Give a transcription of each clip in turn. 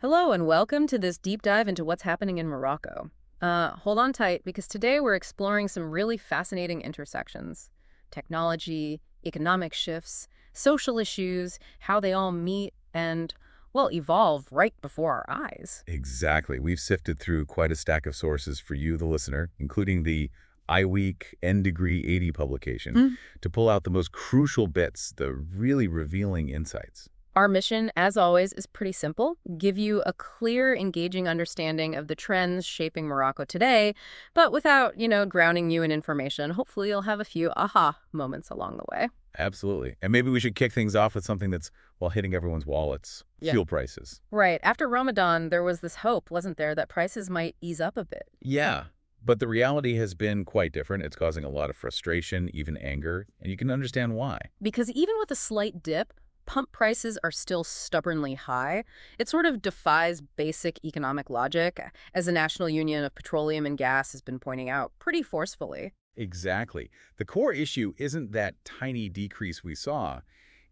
Hello and welcome to this deep dive into what's happening in Morocco. Hold on tight because today we're exploring some really fascinating intersections. Technology, economic shifts, social issues, how they all meet and, well, evolve right before our eyes. Exactly. We've sifted through quite a stack of sources for you, the listener, including the iWeek N Degree 80 publication, to pull out the most crucial bits, the really revealing insights. Our mission, as always, is pretty simple. Give you a clear, engaging understanding of the trends shaping Morocco today, but without, drowning you in information. Hopefully you'll have a few aha moments along the way. Absolutely. And maybe we should kick things off with something that's, well, hitting everyone's wallets, Yeah. fuel prices. Right. After Ramadan, there was this hope, wasn't there, that prices might ease up a bit. Yeah. But the reality has been quite different. It's causing a lot of frustration, even anger, and you can understand why. Because even with a slight dip, pump prices are still stubbornly high. It sort of defies basic economic logic, as the National Union of Petroleum and Gas has been pointing out pretty forcefully. Exactly. The core issue isn't that tiny decrease we saw.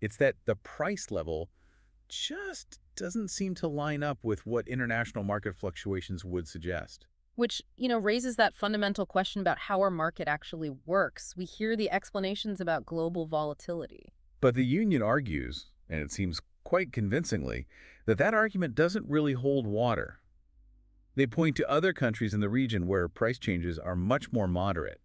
It's that the price level just doesn't seem to line up with what international market fluctuations would suggest. Which, raises that fundamental question about how our market actually works. We hear the explanations about global volatility. But the union argues, and it seems quite convincingly, that that argument doesn't really hold water. They point to other countries in the region where price changes are much more moderate.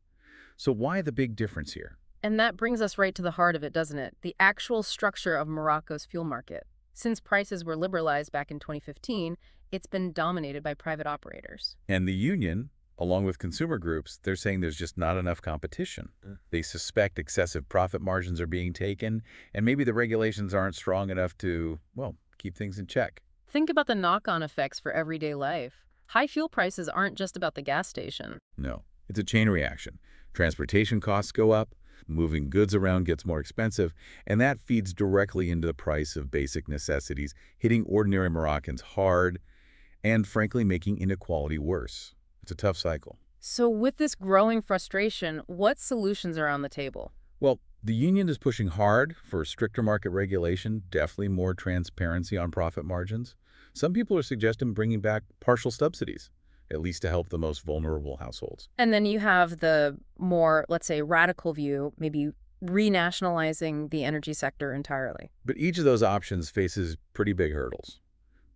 So why the big difference here? And that brings us right to the heart of it, doesn't it? The actual structure of Morocco's fuel market. Since prices were liberalized back in 2015, it's been dominated by private operators. And the union, along with consumer groups, they're saying there's just not enough competition. They suspect excessive profit margins are being taken, and maybe the regulations aren't strong enough to, well, keep things in check. Think about the knock-on effects for everyday life. High fuel prices aren't just about the gas station. No, it's a chain reaction. Transportation costs go up, moving goods around gets more expensive, and that feeds directly into the price of basic necessities, hitting ordinary Moroccans hard and, frankly, making inequality worse. It's a tough cycle. So with this growing frustration, what solutions are on the table? Well, the union is pushing hard for stricter market regulation, definitely more transparency on profit margins. Some people are suggesting bringing back partial subsidies, at least to help the most vulnerable households. And then you have the more, let's say, radical view, maybe renationalizing the energy sector entirely. But each of those options faces pretty big hurdles.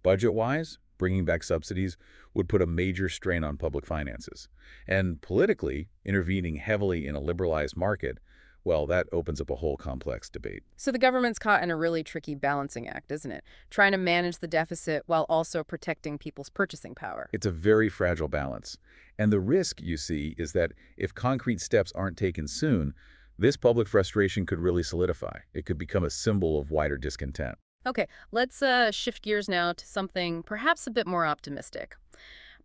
Budget-wise, bringing back subsidies would put a major strain on public finances. And politically, intervening heavily in a liberalized market, well, that opens up a whole complex debate. So the government's caught in a really tricky balancing act, isn't it? Trying to manage the deficit while also protecting people's purchasing power. It's a very fragile balance. And the risk, you see, is that if concrete steps aren't taken soon, this public frustration could really solidify. It could become a symbol of wider discontent. Okay, let's shift gears now to something perhaps a bit more optimistic.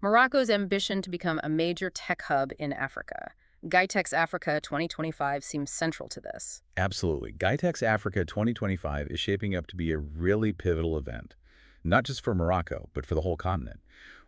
Morocco's ambition to become a major tech hub in Africa. Gitex Africa 2025 seems central to this. Absolutely. Gitex Africa 2025 is shaping up to be a really pivotal event, not just for Morocco, but for the whole continent.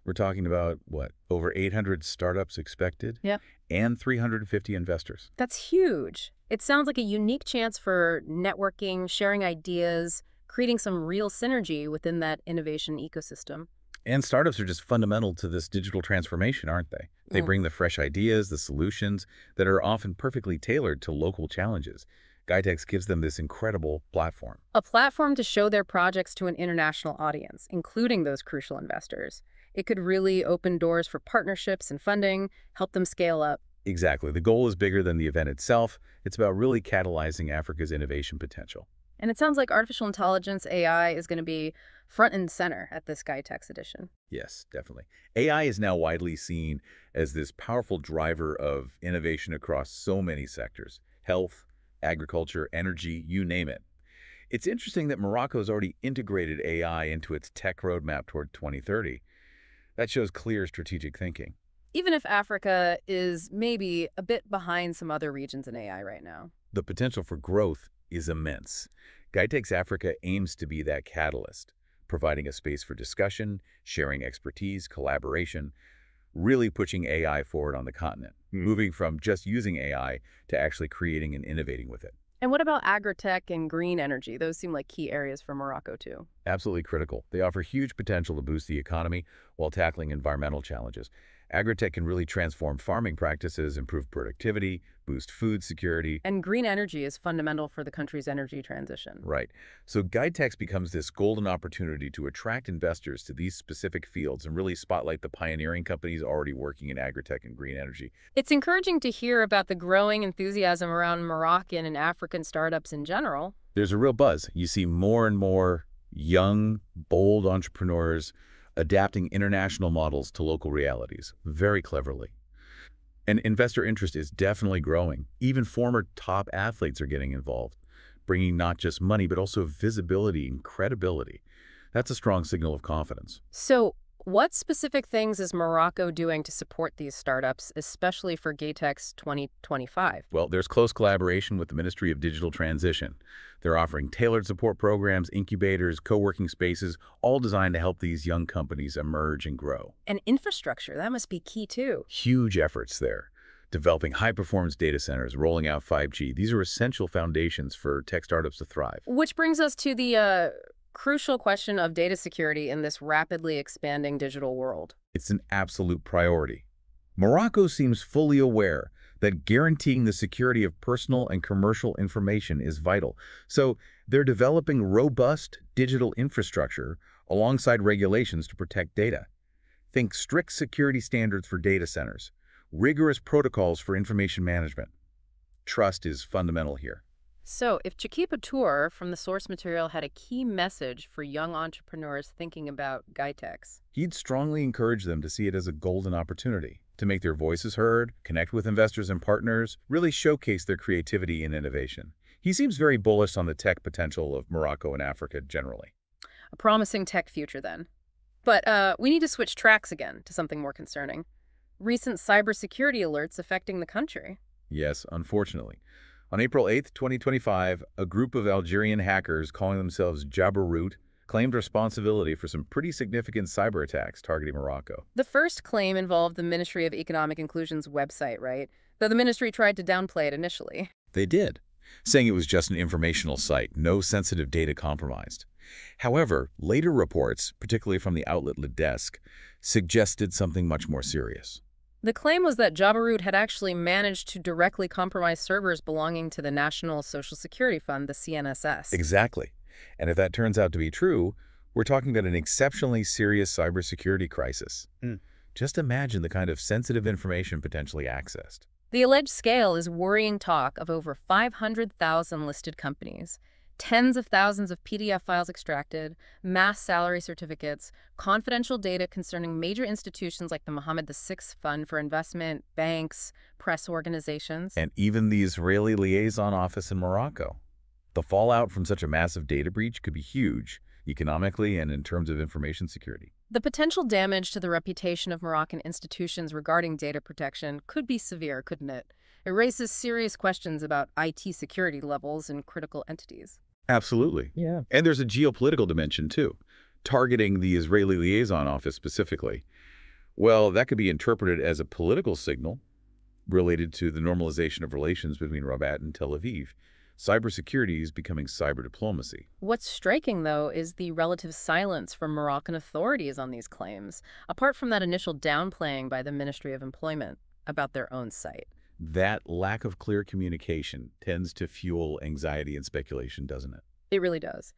We're talking about, what, over 800 startups expected? Yeah. And 350 investors. That's huge. It sounds like a unique chance for networking, sharing ideas, creating some real synergy within that innovation ecosystem. And startups are just fundamental to this digital transformation, aren't they? They bring the fresh ideas, the solutions that are often perfectly tailored to local challenges. Gitex gives them this incredible platform. A platform to show their projects to an international audience, including those crucial investors. It could really open doors for partnerships and funding, help them scale up. Exactly. The goal is bigger than the event itself. It's about really catalyzing Africa's innovation potential. And it sounds like artificial intelligence, AI, is going to be front and center at this Gitex edition. Yes, definitely. AI is now widely seen as this powerful driver of innovation across so many sectors: health, agriculture, energy, you name it. It's interesting that Morocco has already integrated AI into its tech roadmap toward 2030. That shows clear strategic thinking. Even if Africa is maybe a bit behind some other regions in AI right now. The potential for growth is immense. Gitex Africa aims to be that catalyst, providing a space for discussion, sharing expertise, collaboration, really pushing AI forward on the continent, moving from just using AI to actually creating and innovating with it. And what about agritech and green energy? Those seem like key areas for Morocco, too. Absolutely critical. They offer huge potential to boost the economy while tackling environmental challenges. Agritech can really transform farming practices, improve productivity, boost food security. And green energy is fundamental for the country's energy transition. Right. So Gitex becomes this golden opportunity to attract investors to these specific fields and really spotlight the pioneering companies already working in agritech and green energy. It's encouraging to hear about the growing enthusiasm around Moroccan and African startups in general. There's a real buzz. You see more and more young, bold entrepreneurs adapting international models to local realities very cleverly. And investor interest is definitely growing. Even former top athletes are getting involved, bringing not just money, but also visibility and credibility. That's a strong signal of confidence. So, what specific things is Morocco doing to support these startups, especially for Gitex 2025? Well, there's close collaboration with the Ministry of Digital Transition. They're offering tailored support programs, incubators, co-working spaces, all designed to help these young companies emerge and grow. And infrastructure, that must be key too. Huge efforts there. Developing high-performance data centers, rolling out 5G. These are essential foundations for tech startups to thrive. Which brings us to the crucial question of data security in this rapidly expanding digital world. It's an absolute priority. Morocco seems fully aware that guaranteeing the security of personal and commercial information is vital. So they're developing robust digital infrastructure alongside regulations to protect data. Think strict security standards for data centers, rigorous protocols for information management. Trust is fundamental here. So, if Chakib Achour from the source material had a key message for young entrepreneurs thinking about Gitex, He'd strongly encourage them to see it as a golden opportunity to make their voices heard, connect with investors and partners, really showcase their creativity and innovation. He seems very bullish on the tech potential of Morocco and Africa generally. a promising tech future then. But we need to switch tracks again to something more concerning. Recent cybersecurity alerts affecting the country. Yes, unfortunately. On April 8, 2025, a group of Algerian hackers calling themselves Jabaroot claimed responsibility for some pretty significant cyber attacks targeting Morocco. The first claim involved the Ministry of Economic Inclusion's website, right? Though the ministry tried to downplay it initially. They did, saying it was just an informational site, no sensitive data compromised. However, later reports, particularly from the outlet Le Desk, suggested something much more serious. The claim was that Jabaroot had actually managed to directly compromise servers belonging to the National Social Security Fund, the CNSS. Exactly. And if that turns out to be true, we're talking about an exceptionally serious cybersecurity crisis. Just imagine the kind of sensitive information potentially accessed. The alleged scale is worrying talk of over 500,000 listed companies, tens of thousands of PDF files extracted, mass salary certificates, confidential data concerning major institutions like the Mohammed VI Fund for Investment, banks, press organizations. And even the Israeli liaison office in Morocco. The fallout from such a massive data breach could be huge, economically and in terms of information security. The potential damage to the reputation of Moroccan institutions regarding data protection could be severe, couldn't it? It raises serious questions about IT security levels in critical entities. Absolutely. Yeah. And there's a geopolitical dimension, too, targeting the Israeli liaison office specifically. Well, that could be interpreted as a political signal related to the normalization of relations between Rabat and Tel Aviv. Cybersecurity is becoming cyber diplomacy. What's striking, though, is the relative silence from Moroccan authorities on these claims, apart from that initial downplaying by the Ministry of Employment about their own site. That lack of clear communication tends to fuel anxiety and speculation, doesn't it? It really does.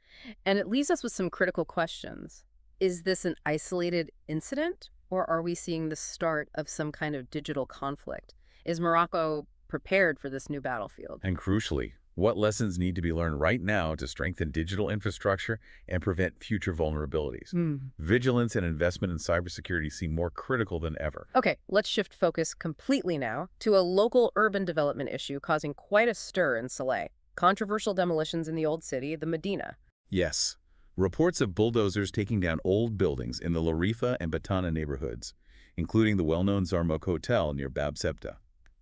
And it leaves us with some critical questions. Is this an isolated incident, or are we seeing the start of some kind of digital conflict? Is Morocco prepared for this new battlefield? And crucially, what lessons need to be learned right now to strengthen digital infrastructure and prevent future vulnerabilities? Vigilance and investment in cybersecurity seem more critical than ever. Okay, let's shift focus completely now to a local urban development issue causing quite a stir in Salé. Controversial demolitions in the old city, the Medina. Yes. Reports of bulldozers taking down old buildings in the Larifa and Batana neighborhoods, including the well-known Zarmuk Hotel near Bab Septa.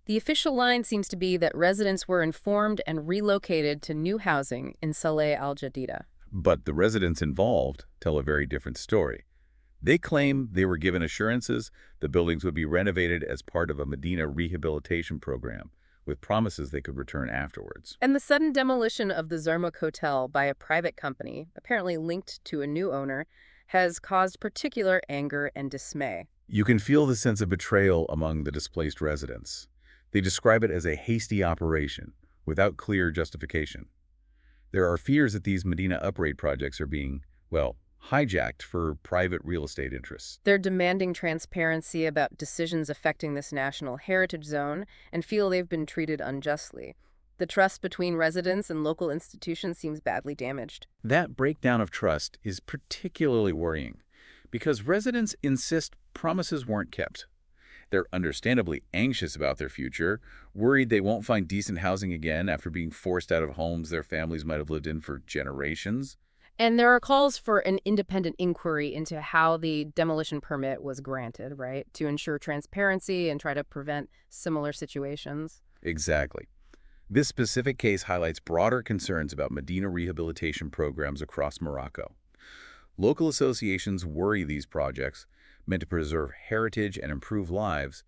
The official line seems to be that residents were informed and relocated to new housing in Salé al-Jadida. But the residents involved tell a very different story. They claim they were given assurances the buildings would be renovated as part of a Medina rehabilitation program, with promises they could return afterwards. And the sudden demolition of the Zermatt Hotel by a private company, apparently linked to a new owner, has caused particular anger and dismay. You can feel the sense of betrayal among the displaced residents. They describe it as a hasty operation, without clear justification. There are fears that these Medina upgrade projects are being, well, hijacked for private real estate interests. They're demanding transparency about decisions affecting this national heritage zone and feel they've been treated unjustly. The trust between residents and local institutions seems badly damaged. That breakdown of trust is particularly worrying because residents insist promises weren't kept. They're understandably anxious about their future, worried they won't find decent housing again after being forced out of homes their families might have lived in for generations. And there are calls for an independent inquiry into how the demolition permit was granted, right, to ensure transparency and try to prevent similar situations. Exactly. This specific case highlights broader concerns about Medina rehabilitation programs across Morocco. Local associations worry these projects, meant to preserve heritage and improve lives,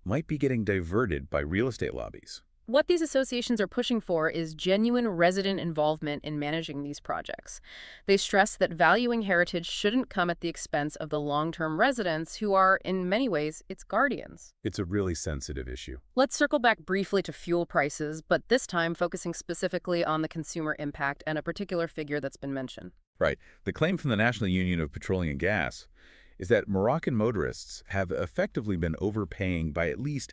might be getting diverted by real estate lobbies. What these associations are pushing for is genuine resident involvement in managing these projects. They stress that valuing heritage shouldn't come at the expense of the long-term residents who are, in many ways, its guardians. It's a really sensitive issue. Let's circle back briefly to fuel prices, but this time focusing specifically on the consumer impact and a particular figure that's been mentioned. Right. The claim from the National Union of Petroleum and Gas is that Moroccan motorists have effectively been overpaying by at least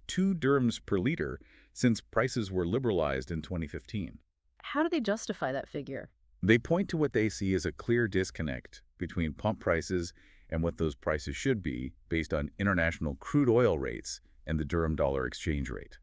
2 dirhams per liter since prices were liberalized in 2015. How do they justify that figure? They point to what they see as a clear disconnect between pump prices and what those prices should be based on international crude oil rates and the dirham-dollar exchange rate.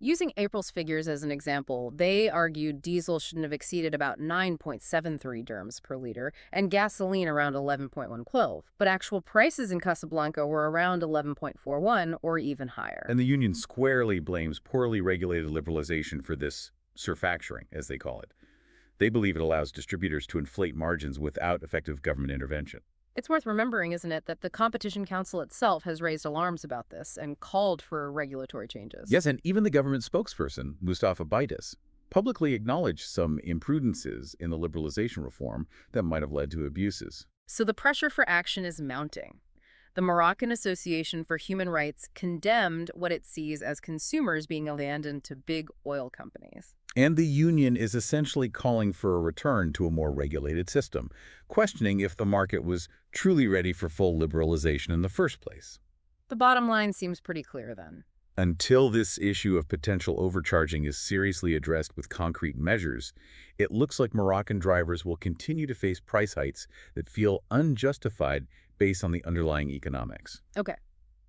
Using April's figures as an example, they argued diesel shouldn't have exceeded about 9.73 dirhams per liter and gasoline around 11.112, but actual prices in Casablanca were around 11.41 or even higher. And the union squarely blames poorly regulated liberalization for this surfacturing, as they call it. They believe it allows distributors to inflate margins without effective government intervention. It's worth remembering, isn't it, that the Competition Council itself has raised alarms about this and called for regulatory changes. Yes, and even the government spokesperson, Mustafa Baitis, publicly acknowledged some imprudences in the liberalization reform that might have led to abuses. So the pressure for action is mounting. The Moroccan Association for Human Rights condemned what it sees as consumers being abandoned to big oil companies. And the union is essentially calling for a return to a more regulated system, questioning if the market was truly ready for full liberalization in the first place. The bottom line seems pretty clear then. Until this issue of potential overcharging is seriously addressed with concrete measures, it looks like Moroccan drivers will continue to face price hikes that feel unjustified based on the underlying economics. Okay.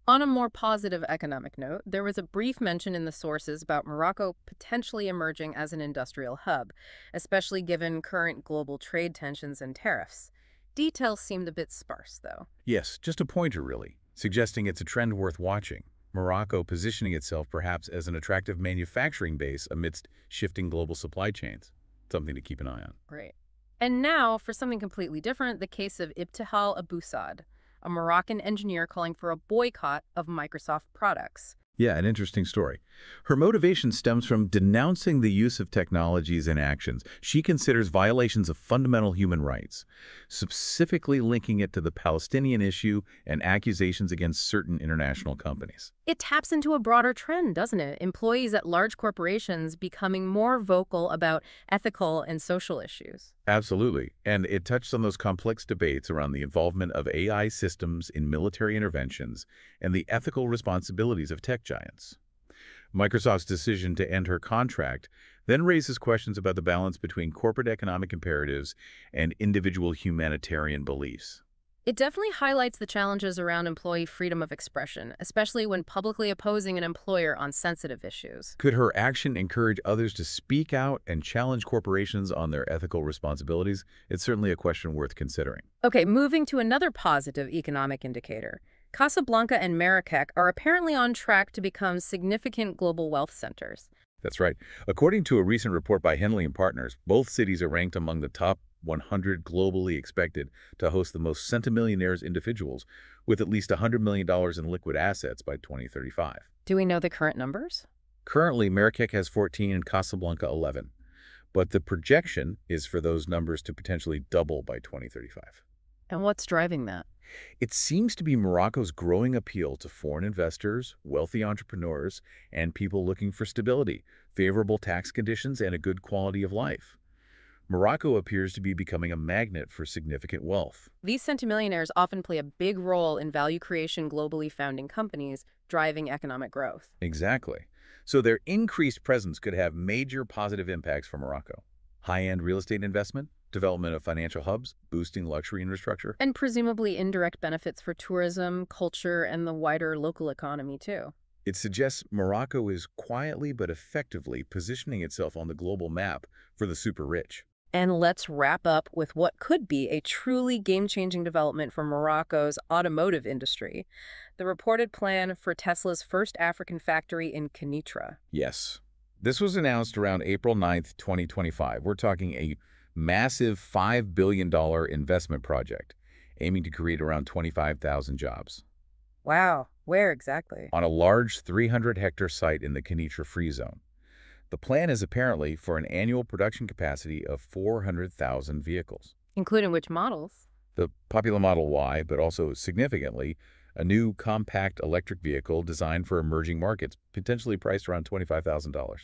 On a more positive economic note, there was a brief mention in the sources about Morocco potentially emerging as an industrial hub, especially given current global trade tensions and tariffs. Details seemed a bit sparse, though. Yes, just a pointer, really, suggesting it's a trend worth watching. Morocco positioning itself perhaps as an attractive manufacturing base amidst shifting global supply chains. Something to keep an eye on. Great. And now, for something completely different, the case of Ibtihal Abousaad, a Moroccan engineer calling for a boycott of Microsoft products. Yeah, an interesting story. Her motivation stems from denouncing the use of technologies and actions she considers violations of fundamental human rights, specifically linking it to the Palestinian issue and accusations against certain international companies. It taps into a broader trend, doesn't it? Employees at large corporations becoming more vocal about ethical and social issues. Absolutely. And it touched on those complex debates around the involvement of AI systems in military interventions and the ethical responsibilities of tech giants. Microsoft's decision to end her contract then raises questions about the balance between corporate economic imperatives and individual humanitarian beliefs. It definitely highlights the challenges around employee freedom of expression, especially when publicly opposing an employer on sensitive issues. Could her action encourage others to speak out and challenge corporations on their ethical responsibilities? It's certainly a question worth considering. Okay, moving to another positive economic indicator. Casablanca and Marrakech are apparently on track to become significant global wealth centers. That's right. According to a recent report by Henley and Partners, both cities are ranked among the top 100 globally expected to host the most centimillionaires individuals with at least $100 million in liquid assets by 2035. Do we know the current numbers? Currently, Marrakech has 14 and Casablanca 11, but the projection is for those numbers to potentially double by 2035. And what's driving that? It seems to be Morocco's growing appeal to foreign investors, wealthy entrepreneurs, and people looking for stability, favorable tax conditions, and a good quality of life. Morocco appears to be becoming a magnet for significant wealth. These centimillionaires often play a big role in value creation globally, founding companies, driving economic growth. Exactly. So their increased presence could have major positive impacts for Morocco. High-end real estate investment, development of financial hubs, boosting luxury infrastructure. And presumably indirect benefits for tourism, culture, and the wider local economy, too. It suggests Morocco is quietly but effectively positioning itself on the global map for the super rich. And let's wrap up with what could be a truly game-changing development for Morocco's automotive industry: the reported plan for Tesla's first African factory in Kenitra. Yes. This was announced around April 9th, 2025. We're talking a massive $5 billion investment project aiming to create around 25,000 jobs Wow, where exactly? on a large 300-hectare site in the Kenitra Free Zone. The plan is apparently for an annual production capacity of 400,000 vehicles. Including which models? The popular Model Y, but also significantly, a new compact electric vehicle designed for emerging markets, potentially priced around $25,000.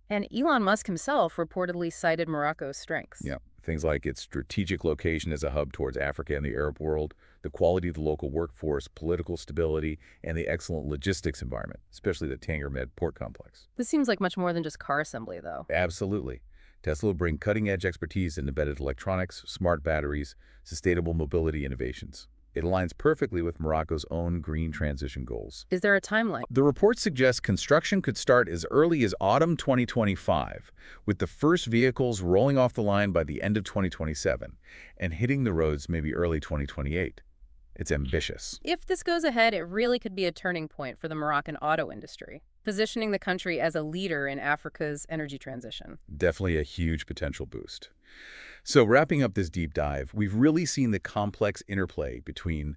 And Elon Musk himself reportedly cited Morocco's strengths. Yeah, things like its strategic location as a hub towards Africa and the Arab world, the quality of the local workforce, political stability, and the excellent logistics environment, especially the Tanger Med port complex. This seems like much more than just car assembly, though. Absolutely. Tesla will bring cutting-edge expertise in embedded electronics, smart batteries, sustainable mobility innovations. It aligns perfectly with Morocco's own green transition goals. Is there a timeline? The report suggests construction could start as early as autumn 2025, with the first vehicles rolling off the line by the end of 2027 and hitting the roads maybe early 2028. It's ambitious. If this goes ahead, it really could be a turning point for the Moroccan auto industry, positioning the country as a leader in Africa's energy transition. Definitely a huge potential boost. So wrapping up this deep dive, we've really seen the complex interplay between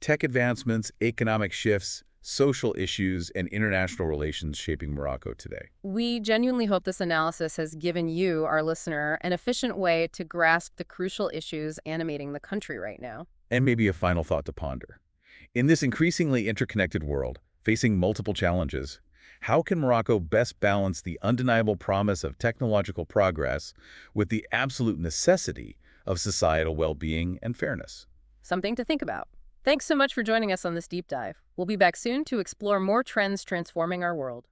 tech advancements, economic shifts, social issues, and international relations shaping Morocco today. We genuinely hope this analysis has given you, our listener, an efficient way to grasp the crucial issues animating the country right now. And maybe a final thought to ponder. In this increasingly interconnected world, facing multiple challenges, how can Morocco best balance the undeniable promise of technological progress with the absolute necessity of societal well-being and fairness? Something to think about. Thanks so much for joining us on this deep dive. We'll be back soon to explore more trends transforming our world.